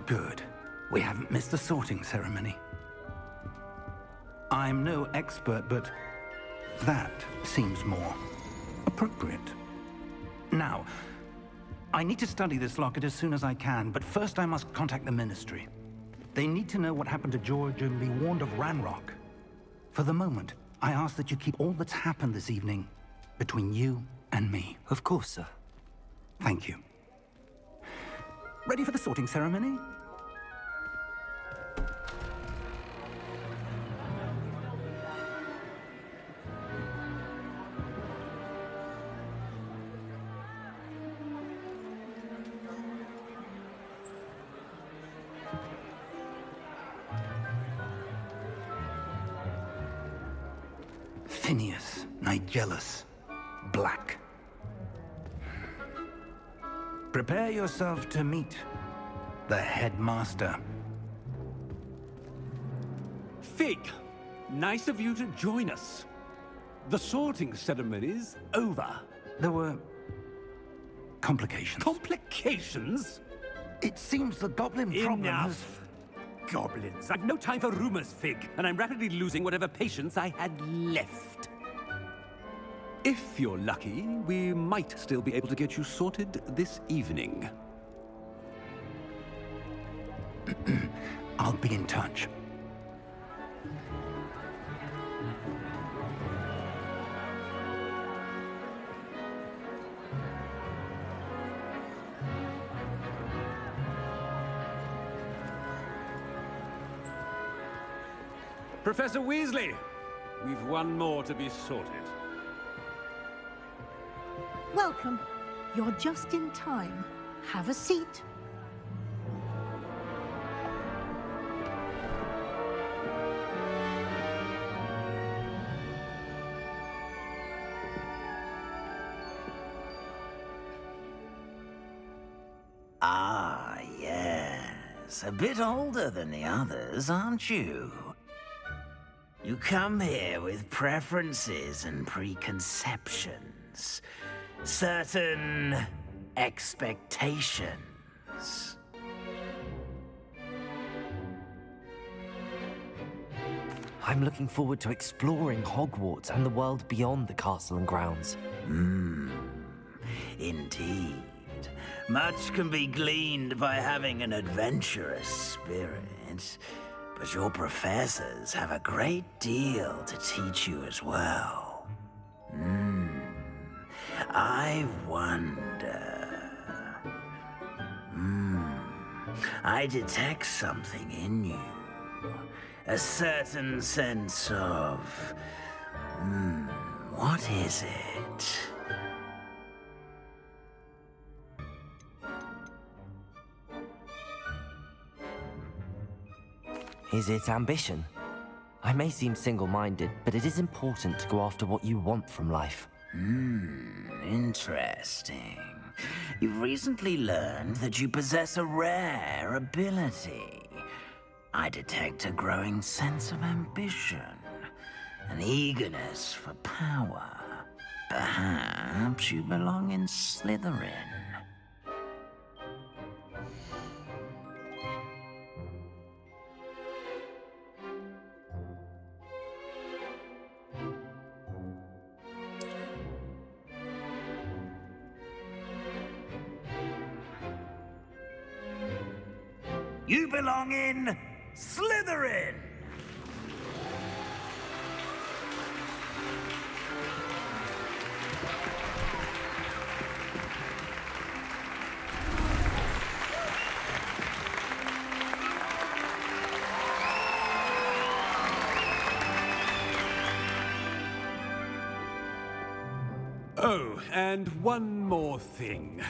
Good. We haven't missed the sorting ceremony. I'm no expert, but that seems more appropriate. Now, I need to study this locket as soon as I can, but first I must contact the Ministry. They need to know what happened to George and be warned of Ranrock. For the moment, I ask that you keep all that's happened this evening between you and me. Of course, sir. Thank you. Ready for the sorting ceremony? Phineas, Nigellus, Black. Prepare yourself to meet the headmaster. Fig, nice of you to join us. The sorting ceremony's over. There were complications. Complications? It seems the goblin problem has... Enough! Goblins. I've no time for rumors, Fig, and I'm rapidly losing whatever patience I had left. If you're lucky, we might still be able to get you sorted this evening. I'll be in touch. Professor Weasley, we've one more to be sorted. Welcome. You're just in time. Have a seat. Ah, yes. A bit older than the others, aren't you? You come here with preferences and preconceptions. Certain expectations. I'm looking forward to exploring Hogwarts and the world beyond the castle and grounds. Indeed. Much can be gleaned by having an adventurous spirit, but your professors have a great deal to teach you as well. I wonder... I detect something in you. A certain sense of... what is it? Is it ambition? I may seem single-minded, but it is important to go after what you want from life. Interesting. You've recently learned that you possess a rare ability. I detect a growing sense of ambition, an eagerness for power. Perhaps you belong in Slytherin. You belong in Slytherin! Oh, and one more thing.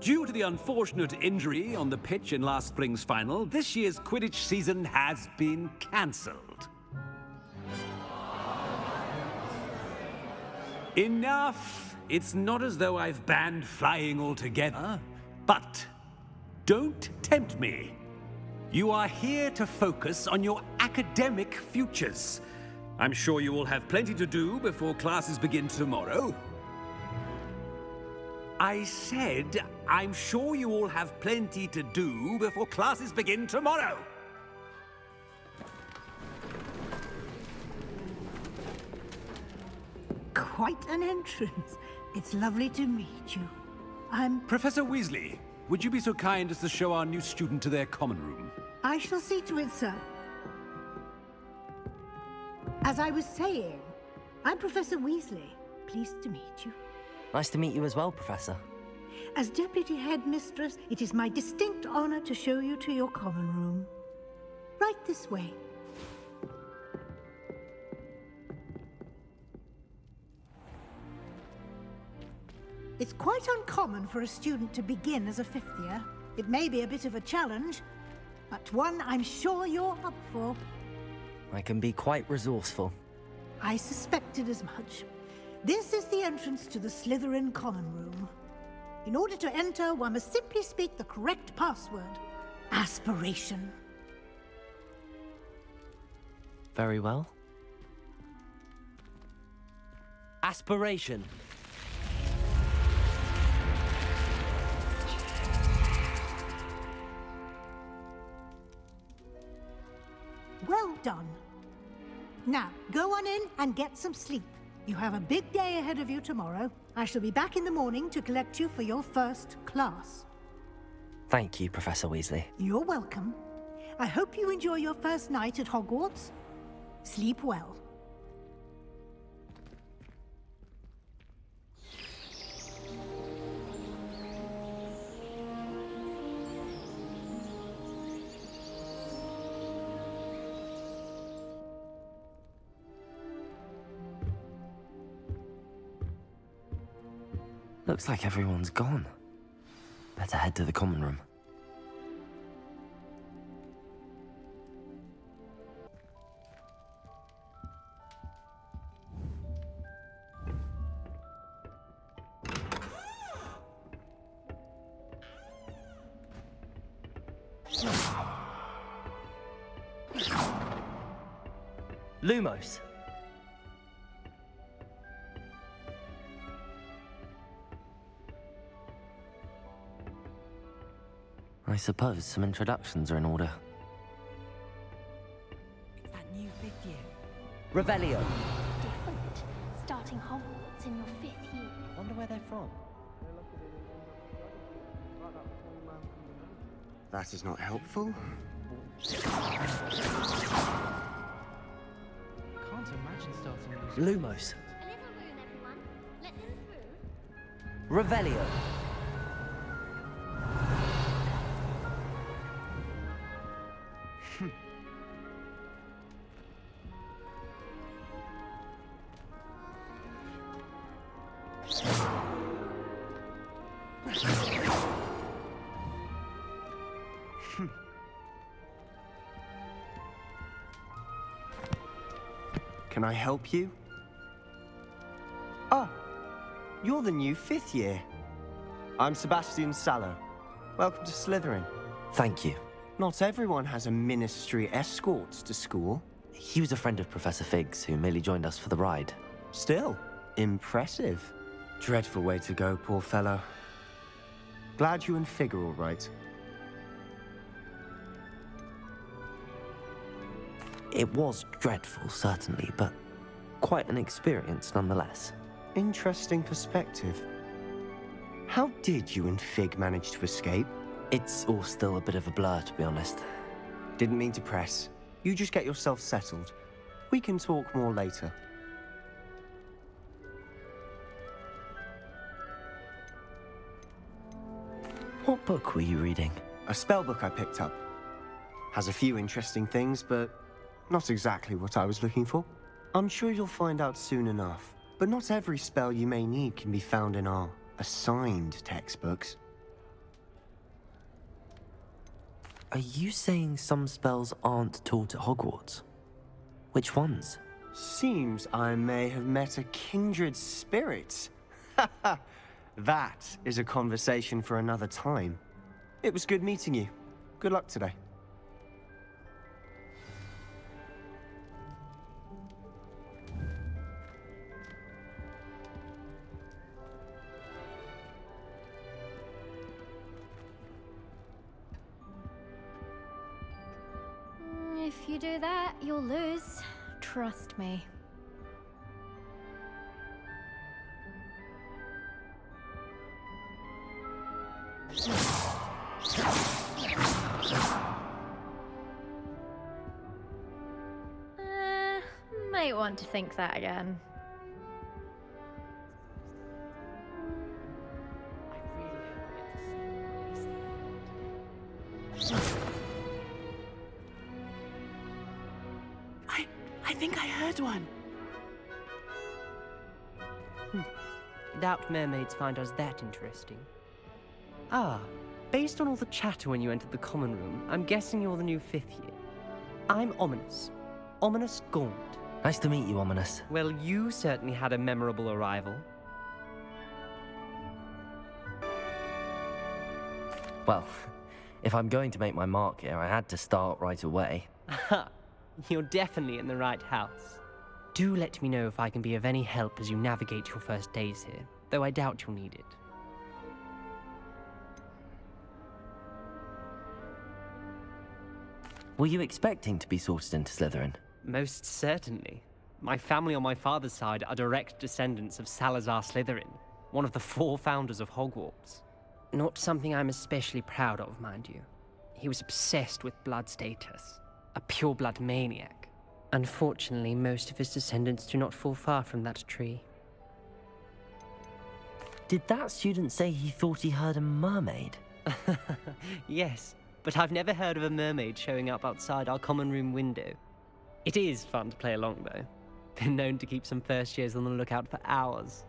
Due to the unfortunate injury on the pitch in last spring's final, this year's Quidditch season has been cancelled. Enough! It's not as though I've banned flying altogether, but don't tempt me. You are here to focus on your academic futures. I'm sure you will have plenty to do before classes begin tomorrow. I said I'm sure you all have plenty to do before classes begin tomorrow. Quite an entrance. It's lovely to meet you. I'm... Professor Weasley, would you be so kind as to show our new student to their common room? I shall see to it, sir. As I was saying, I'm Professor Weasley. Pleased to meet you. Nice to meet you as well, Professor. As Deputy Headmistress, it is my distinct honor to show you to your common room. Right this way. It's quite uncommon for a student to begin as a fifth year. It may be a bit of a challenge, but one I'm sure you're up for. I can be quite resourceful. I suspected as much. This is the entrance to the Slytherin common room. In order to enter, one must simply speak the correct password. Aspiration. Very well. Aspiration. Well done. Now, go on in and get some sleep. You have a big day ahead of you tomorrow. I shall be back in the morning to collect you for your first class. Thank you, Professor Weasley. You're welcome. I hope you enjoy your first night at Hogwarts. Sleep well. Looks like everyone's gone. Better head to the common room. Lumos. I suppose some introductions are in order. It's that new fifth year. Revelio. Different. Starting Hogwarts in your 5th year. Wonder where they're from. That is not helpful. Can't imagine starting a new Lumos. A little room, everyone. Let them through. Revelio. Can I help you? Oh, you're the new fifth year. I'm Sebastian Sallow. Welcome to Slytherin. Thank you. Not everyone has a ministry escort to school. He was a friend of Professor Fig's who merely joined us for the ride. Still, impressive. Dreadful way to go, poor fellow. Glad you and Fig are all right. It was dreadful, certainly, but quite an experience nonetheless. Interesting perspective. How did you and Fig manage to escape? It's all still a bit of a blur, to be honest. Didn't mean to press. You just get yourself settled. We can talk more later. What book were you reading? A spellbook I picked up. Has a few interesting things, but not exactly what I was looking for. I'm sure you'll find out soon enough. But not every spell you may need can be found in our assigned textbooks. Are you saying some spells aren't taught at Hogwarts? Which ones? Seems I may have met a kindred spirit. That is a conversation for another time. It was good meeting you. Good luck today. you do that, you'll lose. Trust me. Might want to think that again. I think I heard one. Doubt mermaids find us that interesting. Ah, based on all the chatter when you entered the common room, I'm guessing you're the new 5th year. I'm Ominous. Ominous Gaunt. Nice to meet you, Ominous. Well, you certainly had a memorable arrival. Well, if I'm going to make my mark here, I had to start right away. Aha! You're definitely in the right house. Do let me know if I can be of any help as you navigate your first days here, though I doubt you'll need it. Were you expecting to be sorted into Slytherin? Most certainly. My family on my father's side are direct descendants of Salazar Slytherin, one of the 4 founders of Hogwarts. Not something I'm especially proud of, mind you. He was obsessed with blood status, a pure-blood maniac. Unfortunately, most of his descendants do not fall far from that tree. Did that student say he thought he heard a mermaid? Yes, but I've never heard of a mermaid showing up outside our common room window. It is fun to play along, though. Been known to keep some first years on the lookout for hours.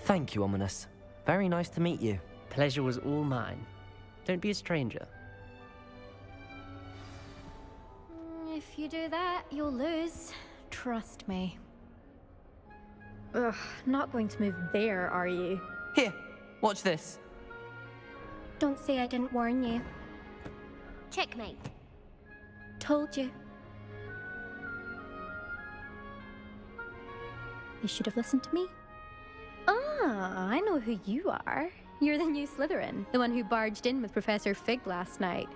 Thank you, Ominous. Very nice to meet you. Pleasure was all mine. Don't be a stranger. If you do that, you'll lose. Trust me. Ugh, not going to move there, are you? Here, watch this. Don't say I didn't warn you. Checkmate. Told you. You should have listened to me. Ah, I know who you are. You're the new Slytherin, the one who barged in with Professor Fig last night.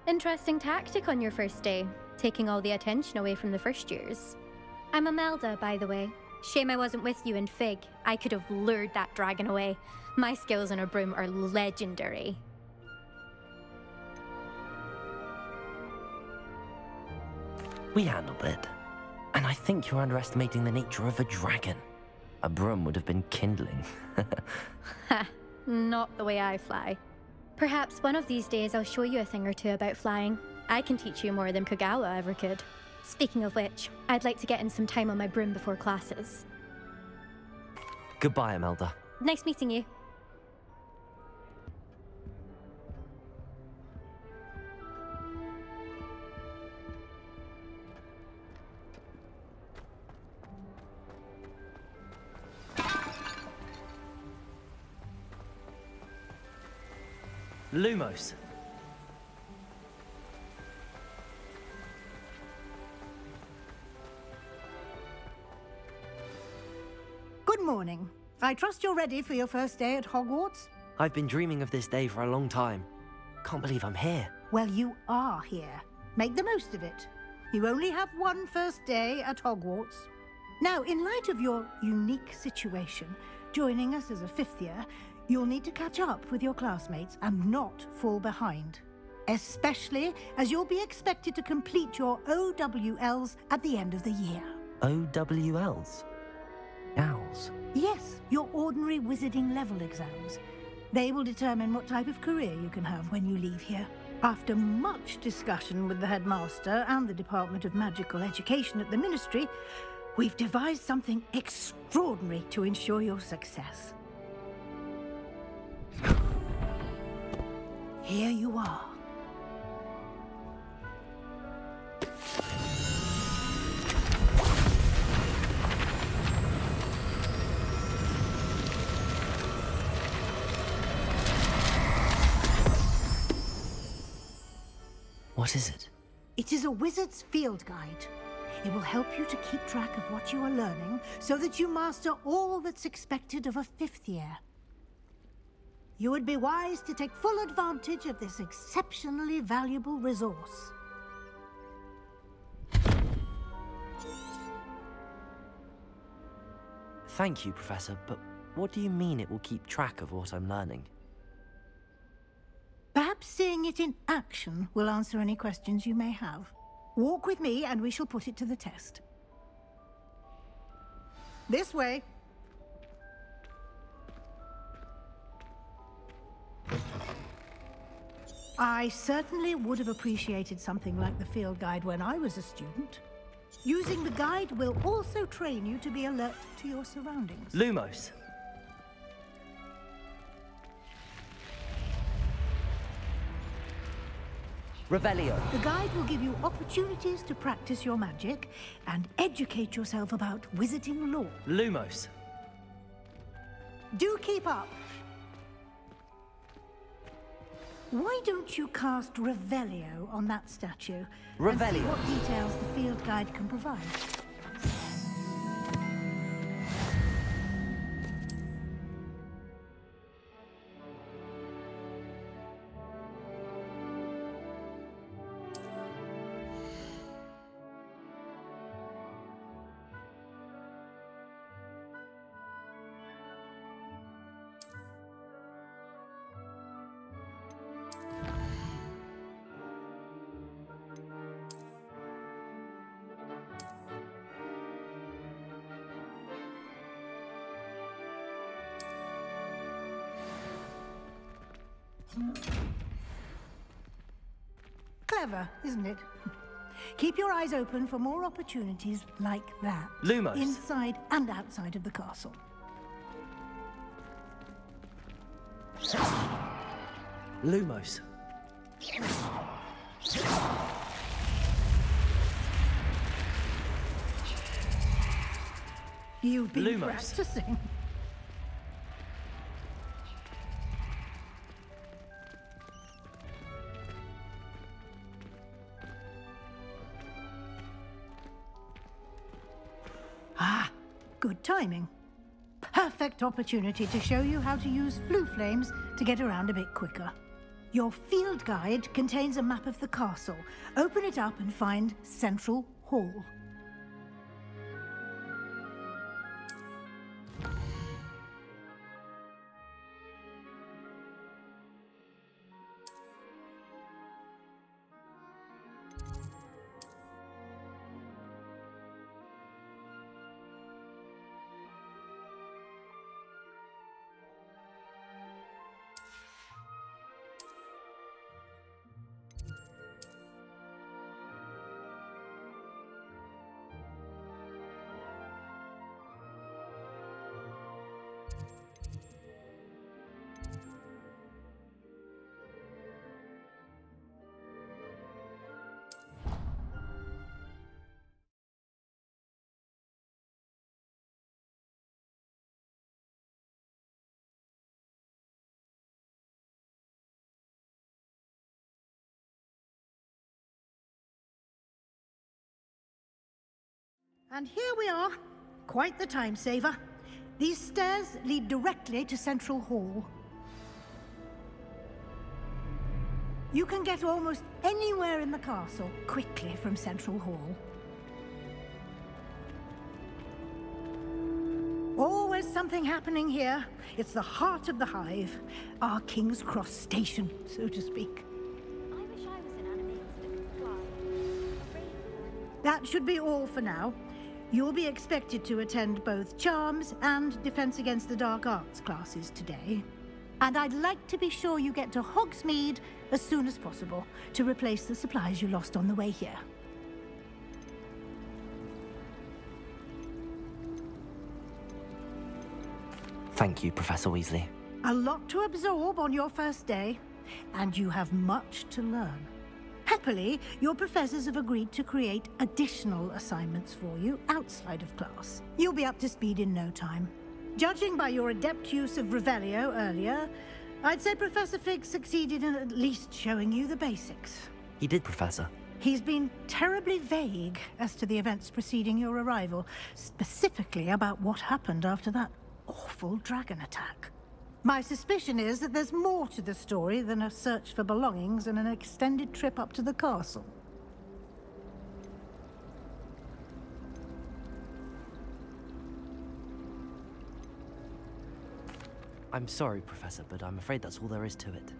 Interesting tactic on your first day, taking all the attention away from the first years. I'm Imelda, by the way. Shame I wasn't with you in Fig. I could have lured that dragon away. My skills on a broom are legendary. We handled it. And I think you're underestimating the nature of a dragon. A broom would have been kindling. Ha, not the way I fly. Perhaps one of these days I'll show you a thing or two about flying. I can teach you more than Kagawa ever could. Speaking of which, I'd like to get in some time on my broom before classes. Goodbye, Imelda. Nice meeting you. Lumos. Good morning. I trust you're ready for your first day at Hogwarts? I've been dreaming of this day for a long time. Can't believe I'm here. Well, you are here. Make the most of it. You only have one first day at Hogwarts. Now, in light of your unique situation, joining us as a 5th year, you'll need to catch up with your classmates and not fall behind. Especially as you'll be expected to complete your OWLs at the end of the year. OWLs? Owls? Yes, your ordinary wizarding level exams. They will determine what type of career you can have when you leave here. After much discussion with the headmaster and the Department of Magical Education at the Ministry, we've devised something extraordinary to ensure your success. Here you are. What is it? It is a wizard's field guide. It will help you to keep track of what you are learning so that you master all that's expected of a 5th year. You would be wise to take full advantage of this exceptionally valuable resource. Thank you, Professor, but what do you mean it will keep track of what I'm learning? Perhaps seeing it in action will answer any questions you may have. Walk with me and we shall put it to the test. This way. I certainly would have appreciated something like the field guide when I was a student. Using the guide will also train you to be alert to your surroundings. Lumos! Revelio! The guide will give you opportunities to practice your magic and educate yourself about wizarding lore. Lumos! Do keep up! Why don't you cast Revelio on that statue? And see Revelio. what details the field guide can provide. Clever, isn't it? Keep your eyes open for more opportunities like that. Lumos. Inside and outside of the castle. Lumos. You've been Lumos. practicing. Ah, good timing. Perfect opportunity to show you how to use flue flames to get around a bit quicker. Your field guide contains a map of the castle. Open it up and find Central Hall. And here we are. Quite the time saver. These stairs lead directly to Central Hall. You can get almost anywhere in the castle quickly from Central Hall. Always something happening here. It's the heart of the hive. Our King's Cross station, so to speak. I wish I was in animals that could fly. That should be all for now. You'll be expected to attend both Charms and Defense Against the Dark Arts classes today. And I'd like to be sure you get to Hogsmeade as soon as possible to replace the supplies you lost on the way here. Thank you, Professor Weasley. A lot to absorb on your first day, and you have much to learn. Happily, your professors have agreed to create additional assignments for you outside of class. You'll be up to speed in no time. Judging by your adept use of Revelio earlier, I'd say Professor Fig succeeded in at least showing you the basics. He did, Professor. He's been terribly vague as to the events preceding your arrival, specifically about what happened after that awful dragon attack. My suspicion is that there's more to the story than a search for belongings and an extended trip up to the castle. I'm sorry, Professor, but I'm afraid that's all there is to it.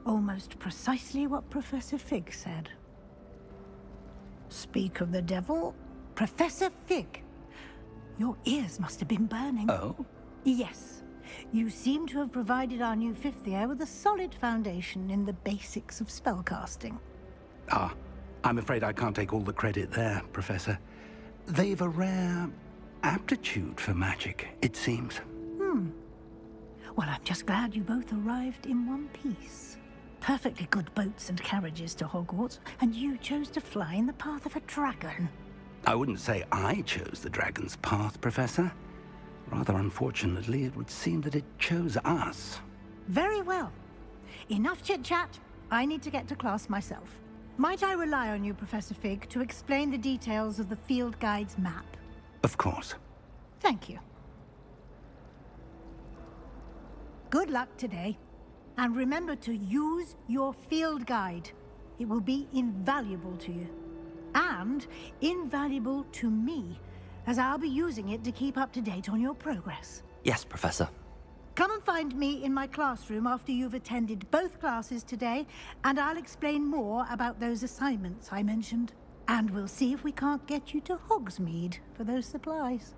Almost precisely what Professor Fig said. Speak of the devil, Professor Fig. Your ears must have been burning. Oh? Yes. You seem to have provided our new fifth year with a solid foundation in the basics of spellcasting. Ah, I'm afraid I can't take all the credit there, Professor. They've a rare aptitude for magic, it seems. Well, I'm just glad you both arrived in one piece. Perfectly good boats and carriages to Hogwarts, and you chose to fly in the path of a dragon. I wouldn't say I chose the dragon's path, Professor. Rather unfortunately, it would seem that it chose us. Very well. Enough chit-chat. I need to get to class myself. Might I rely on you, Professor Fig, to explain the details of the field guide's map? Of course. Thank you. Good luck today. And remember to use your field guide. It will be invaluable to you. And invaluable to me, as I'll be using it to keep up to date on your progress. Yes, Professor. Come and find me in my classroom after you've attended both classes today, and I'll explain more about those assignments I mentioned. And we'll see if we can't get you to Hogsmeade for those supplies.